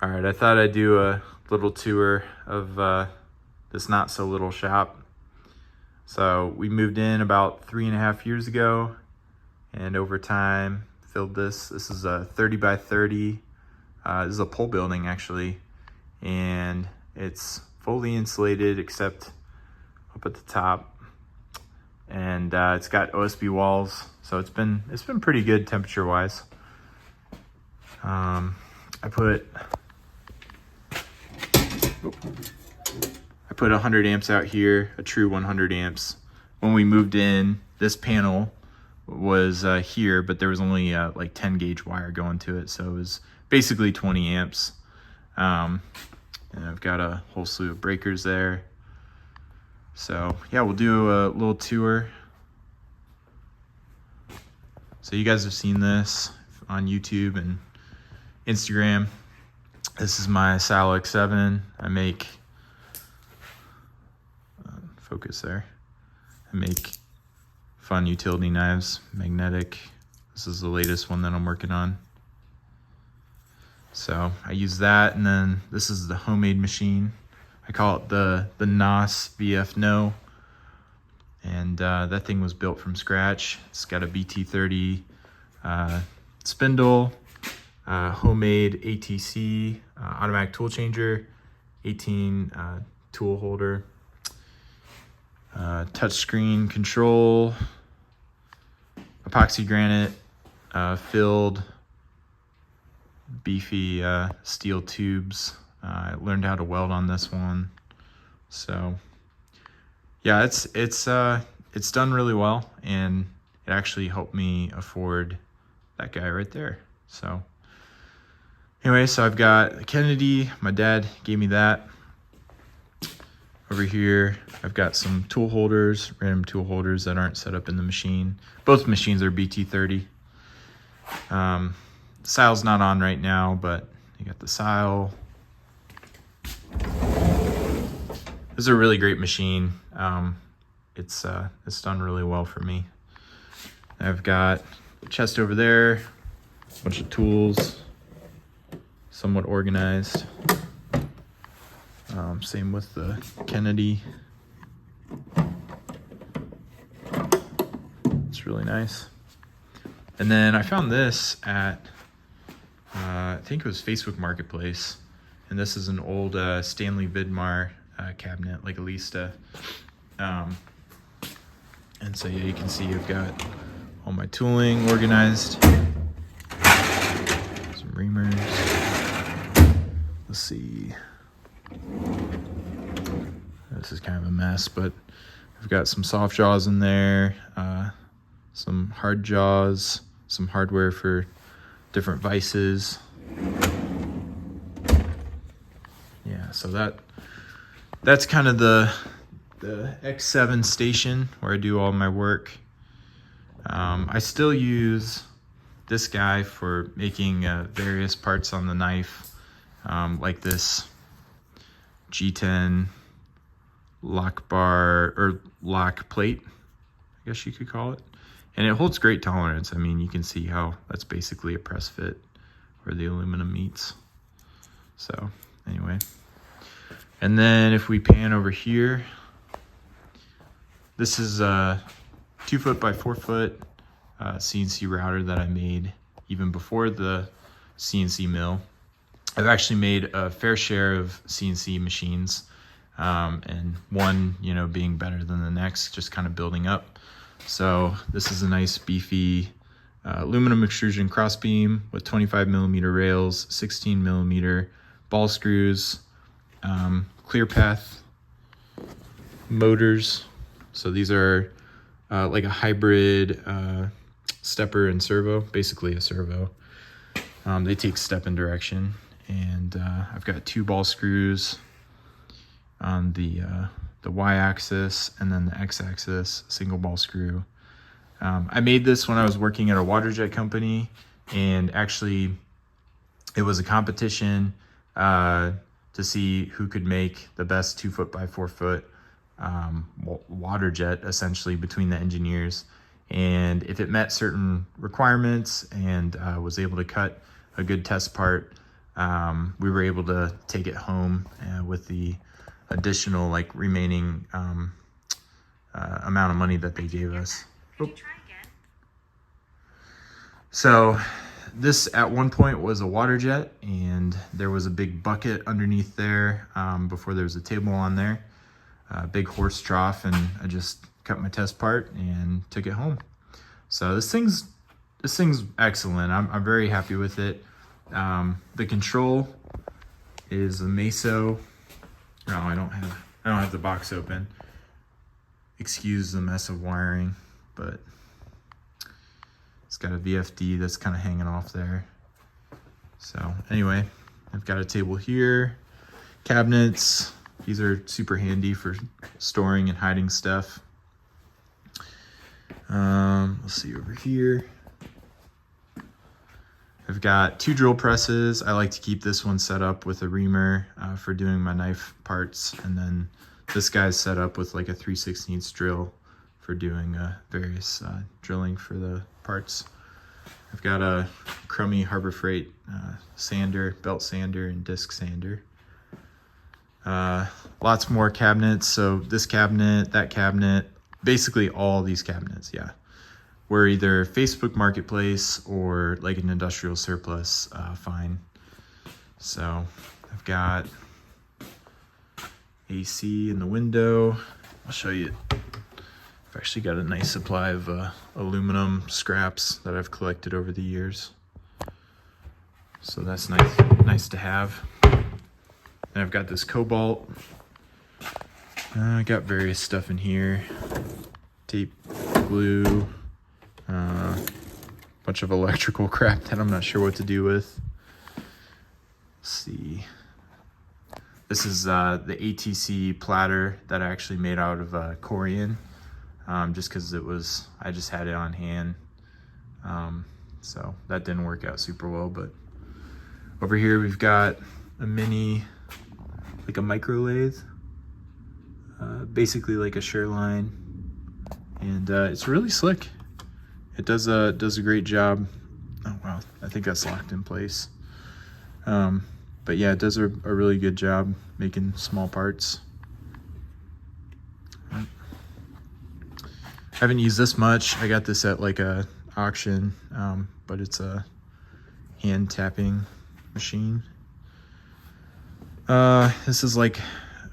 All right, I thought I'd do a little tour of this not so little shop. So we moved in about 3.5 years ago, and over time filled this. This is a 30 by 30. This is a pole building actually, and it's fully insulated except up at the top, and it's got OSB walls, so it's been pretty good temperature wise. I put 100 amps out here, a true 100 amps. When we moved in, this panel was here, but there was only like 10 gauge wire going to it, so it was basically 20 amps. And I've got a whole slew of breakers there. So yeah, we'll do a little tour. So you guys have seen this on YouTube and Instagram. This is my Sal X7. I make, focus there. I make fun utility knives, magnetic. This is the latest one that I'm working on. So I use that, and then this is the homemade machine. I call it the NOS VF No, and that thing was built from scratch. It's got a BT30 spindle, homemade ATC, automatic tool changer, 18 tool holder, touchscreen control, epoxy granite, filled beefy steel tubes. I learned how to weld on this one, so yeah, it's done really well, and it actually helped me afford that guy right there. So anyway, so I've got Kennedy. My dad gave me that. Over here, I've got some tool holders, random tool holders that aren't set up in the machine. Both machines are BT30. Sile's not on right now, but you got the Sile. This is a really great machine. It's done really well for me. I've got a chest over there, a bunch of tools, somewhat organized. Same with the Kennedy. It's really nice. And then I found this at, I think it was Facebook Marketplace. And this is an old Stanley Vidmar cabinet, like a Lista. And so yeah, you can see I've got all my tooling organized. Some reamers. Let's see. This is kind of a mess, but I've got some soft jaws in there, some hard jaws, some hardware for different vices. Yeah, so that's kind of the X7 station where I do all my work. I still use this guy for making various parts on the knife, like this G10 lock bar, or lock plate, I guess you could call it. And it holds great tolerance. I mean, you can see how that's basically a press fit where the aluminum meets. So anyway, and then if we pan over here, this is a 2 foot by 4 foot CNC router that I made even before the CNC mill. I've actually made a fair share of CNC machines, and one, being better than the next, just kind of building up. So this is a nice beefy aluminum extrusion crossbeam with 25 millimeter rails, 16 millimeter ball screws, clear path motors. So these are like a hybrid stepper and servo, basically a servo. They take step and direction. And I've got 2 ball screws on the y-axis, and then the x-axis, single ball screw. I made this when I was working at a water jet company, and actually it was a competition to see who could make the best 2 foot by 4 foot water jet, essentially, between the engineers. And if it met certain requirements and was able to cut a good test part, we were able to take it home with the additional like remaining amount of money that they gave us. So this at one point was a water jet, and there was a big bucket underneath there before there was a table on there, a big horse trough, and I just cut my test part and took it home. So this thing's excellent. I'm very happy with it. The control is a Meso. No, I don't have the box open. Excuse the mess of wiring, but it's got a VFD that's kind of hanging off there. So anyway, I've got a table here, cabinets. These are super handy for storing and hiding stuff. Let's see over here. I've got 2 drill presses. I like to keep this one set up with a reamer for doing my knife parts, and then this guy's set up with like a 3/16 drill for doing various drilling for the parts. I've got a crummy Harbor Freight sander, belt sander, and disc sander. Lots more cabinets. So this cabinet, that cabinet, basically all these cabinets, yeah, were either Facebook Marketplace or like an industrial surplus find. So I've got AC in the window. I'll show you. I've actually got a nice supply of aluminum scraps that I've collected over the years. So that's nice to have. And I've got this cobalt. I got various stuff in here. Tape, glue, bunch of electrical crap that I'm not sure what to do with. Let's see. This is the ATC platter that I actually made out of Corian, just because I just had it on hand. So that didn't work out super well, but over here we've got a mini, like a micro lathe, basically like a Sherline, and it's really slick. It does a great job. Oh wow, I think that's locked in place. But yeah, it does a really good job making small parts. I haven't used this much. I got this at like a auction, but it's a hand tapping machine. This is like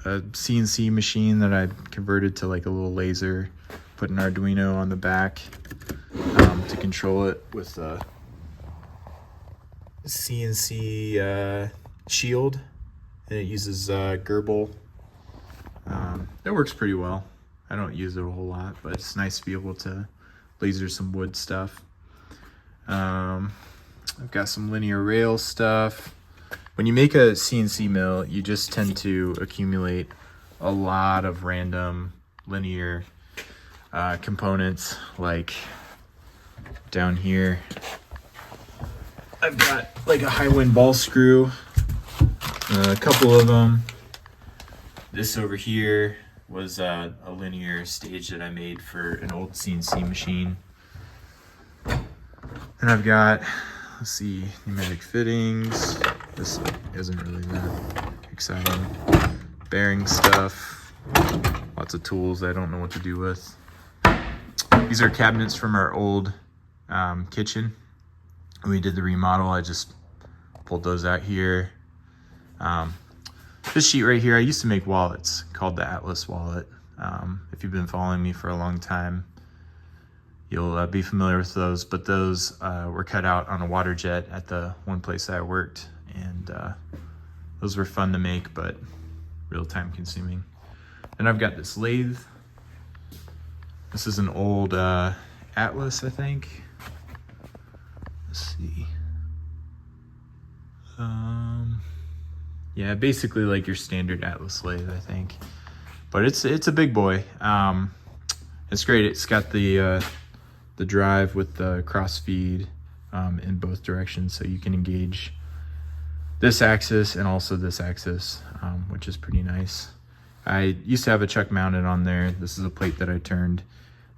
a CNC machine that I converted to like a little laser, put an Arduino on the back to control it with a CNC shield, and it uses Gerbil. That works pretty well. I don't use it a whole lot, but it's nice to be able to laser some wood stuff. I've got some linear rail stuff. When you make a CNC mill, you just tend to accumulate a lot of random linear components. Like down here, I've got like a high wind ball screw, a couple of them. This over here was a linear stage that I made for an old CNC machine. And I've got, let's see, pneumatic fittings. This isn't really that exciting. Bearing stuff, lots of tools I don't know what to do with. These are cabinets from our old kitchen. When we did the remodel, I just pulled those out here. This sheet right here, I used to make wallets called the Atlas wallet. If you've been following me for a long time, you'll be familiar with those, but those were cut out on a water jet at the one place that I worked, and those were fun to make, but real time consuming. And I've got this lathe. This is an old Atlas, I think. Let's see. Yeah, basically like your standard Atlas lathe, I think. But it's a big boy. It's great. It's got the drive with the cross feed in both directions, so you can engage this axis and also this axis, which is pretty nice. I used to have a chuck mounted on there. This is a plate that I turned.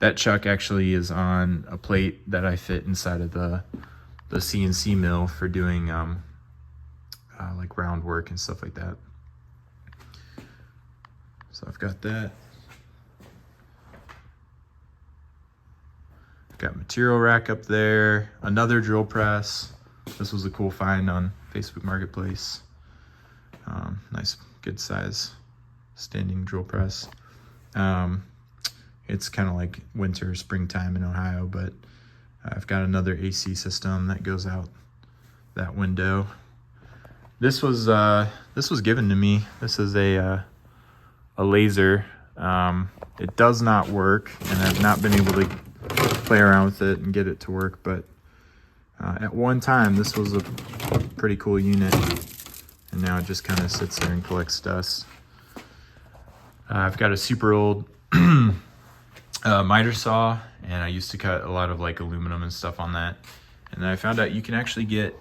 That chuck actually is on a plate that I fit inside of the CNC mill for doing like round work and stuff like that. So I've got that. Got material rack up there, another drill press. This was a cool find on Facebook Marketplace. Nice, good size standing drill press. It's kind of like winter, springtime in Ohio, but I've got another AC system that goes out that window. This was given to me. This is a laser. It does not work, and I've not been able to play around with it and get it to work, but at one time this was a pretty cool unit, and now it just kind of sits there and collects dust. I've got a super old miter saw, and I used to cut a lot of like aluminum and stuff on that, and then I found out you can actually get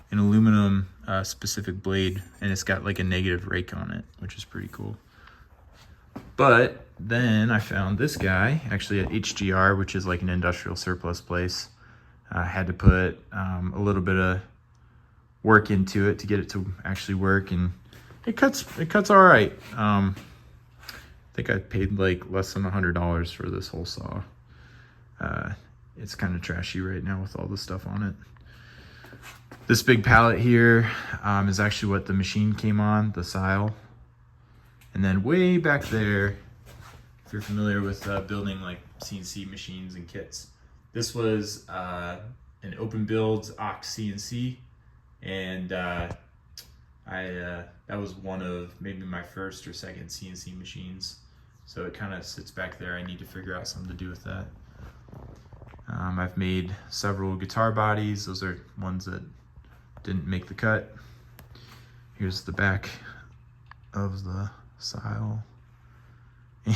an aluminum specific blade, and it's got like a negative rake on it, which is pretty cool. But then I found this guy actually at HGR, which is like an industrial surplus place. I had to put a little bit of work into it to get it to actually work, and it cuts all right. I think I paid like less than $100 for this whole saw. It's kind of trashy right now with all the stuff on it. This big pallet here is actually what the machine came on, the Sile. And then way back there, if you're familiar with building like CNC machines and kits, this was an open build Ox CNC, and that was one of maybe my first or second CNC machines. So it kind of sits back there. I need to figure out something to do with that. I've made several guitar bodies. Those are ones that didn't make the cut. Here's the back of the Sile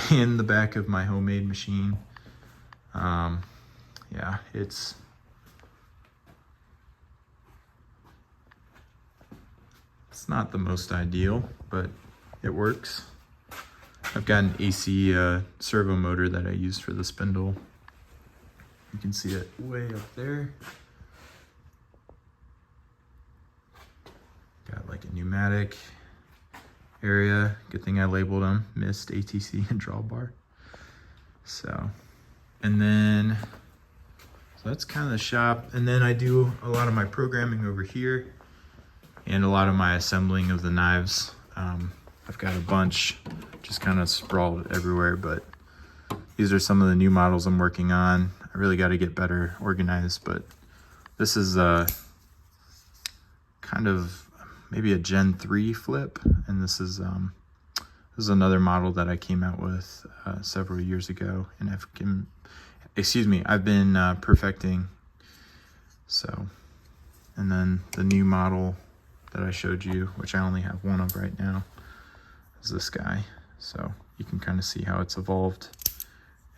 and the back of my homemade machine. Yeah, it's not the most ideal, but it works. I've got an AC servo motor that I use for the spindle. You can see it way up there. Got like a pneumatic area. Good thing I labeled them: mist, ATC, and drawbar. So, and then, so that's kind of the shop. And then I do a lot of my programming over here and a lot of my assembling of the knives. I've got a bunch just kind of sprawled everywhere, but these are some of the new models I'm working on. I really got to get better organized, but this is kind of maybe a Gen 3 flip, and this is another model that I came out with several years ago, and I've been perfecting. So, and then the new model that I showed you, which I only have one of right now, is this guy. So you can kind of see how it's evolved,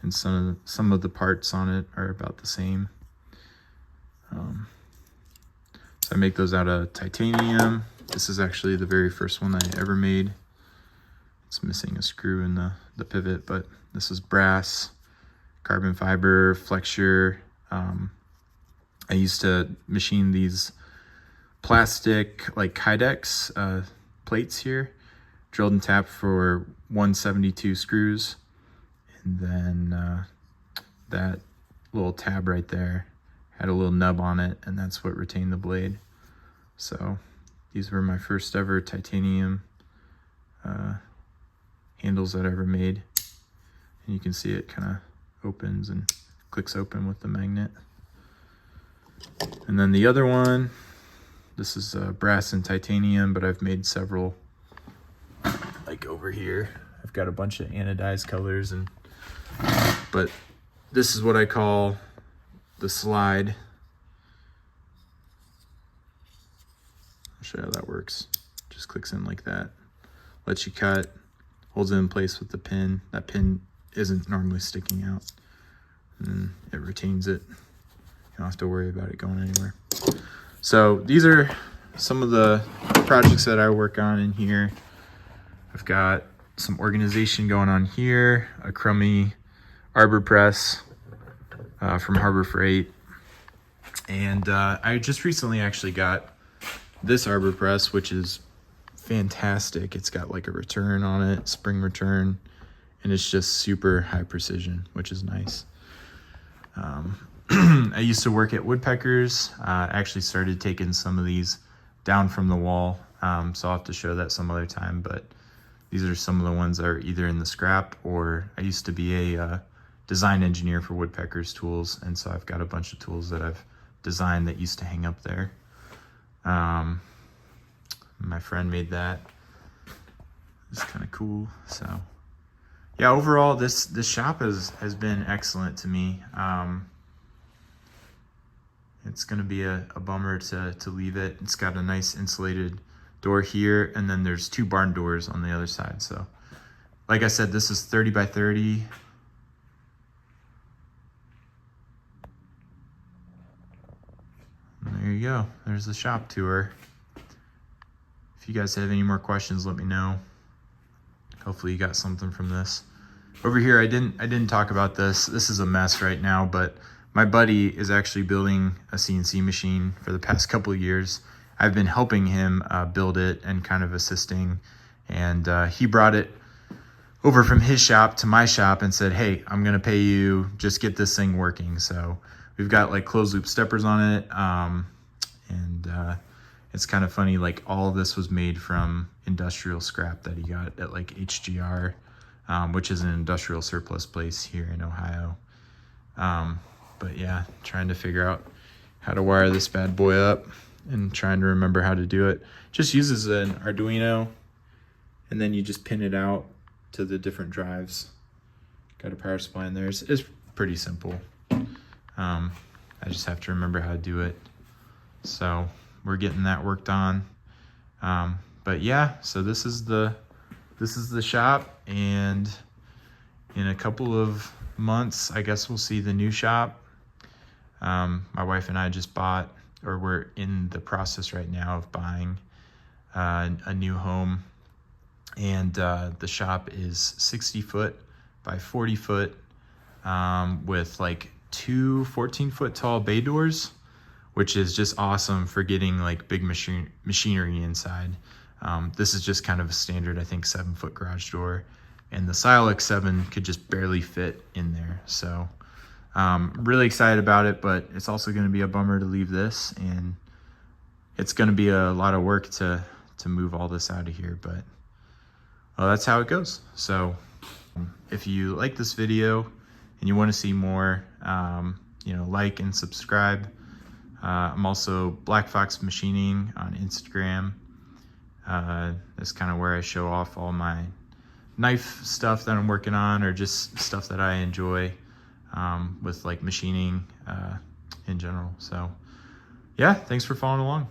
and some of the parts on it are about the same. So I make those out of titanium. This is actually the very first one I ever made. It's missing a screw in the pivot, but this is brass, carbon fiber, flexure. I used to machine these plastic like Kydex plates here, drilled and tapped for 172 screws, and then that little tab right there had a little nub on it, and that's what retained the blade. So these were my first ever titanium handles that I ever made, and you can see it kind of opens and clicks open with the magnet. And then the other one, this is brass and titanium, but I've made several. Like over here, I've got a bunch of anodized colors, but this is what I call the slide. I'll show you how that works. Just clicks in like that, lets you cut, holds it in place with the pin. That pin isn't normally sticking out, and then it retains it. You don't have to worry about it going anywhere. So these are some of the projects that I work on in here. I've got some organization going on here, a crummy arbor press from Harbor Freight. And I just recently actually got this arbor press, which is fantastic. It's got like a return on it, spring return, and it's just super high precision, which is nice. I used to work at woodpeckers. I actually started taking some of these down from the wall, so I'll have to show that some other time, but these are some of the ones that are either in the scrap, or I used to be a design engineer for woodpeckers tools, and so I've got a bunch of tools that I've designed that used to hang up there. My friend made that. It's kind of cool. So yeah, overall this shop has been excellent to me. It's gonna be a bummer to leave it. It's got a nice insulated door here, and then there's 2 barn doors on the other side. So like I said, this is 30 by 30. And there you go. There's the shop tour. If you guys have any more questions, let me know. Hopefully you got something from this. Over here, I didn't talk about this. This is a mess right now, but my buddy is actually building a CNC machine for the past couple of years. I've been helping him build it and kind of assisting. And he brought it over from his shop to my shop and said, hey, I'm gonna pay you, just get this thing working. So we've got like closed loop steppers on it. It's kind of funny, like all of this was made from industrial scrap that he got at like HGR, which is an industrial surplus place here in Ohio. But yeah, trying to figure out how to wire this bad boy up and trying to remember how to do it. Just uses an Arduino, and then you just pin it out to the different drives. Got a power supply in there. It's pretty simple. I just have to remember how to do it. So we're getting that worked on. But yeah, so this is the shop, and in a couple of months, I guess we'll see the new shop. My wife and I just bought, or we're in the process right now of buying a new home, and the shop is 60 foot by 40 foot with like 2 14-foot tall bay doors, which is just awesome for getting like big machinery inside. This is just kind of a standard, I think, 7-foot garage door, and the Silex 7 could just barely fit in there. So really excited about it, but it's also going to be a bummer to leave this, and it's going to be a lot of work to move all this out of here, but well, that's how it goes. So if you like this video and you want to see more, like and subscribe. I'm also Black Fox Machining on Instagram. That's kind of where I show off all my knife stuff that I'm working on, or just stuff that I enjoy with like machining in general. So yeah, thanks for following along.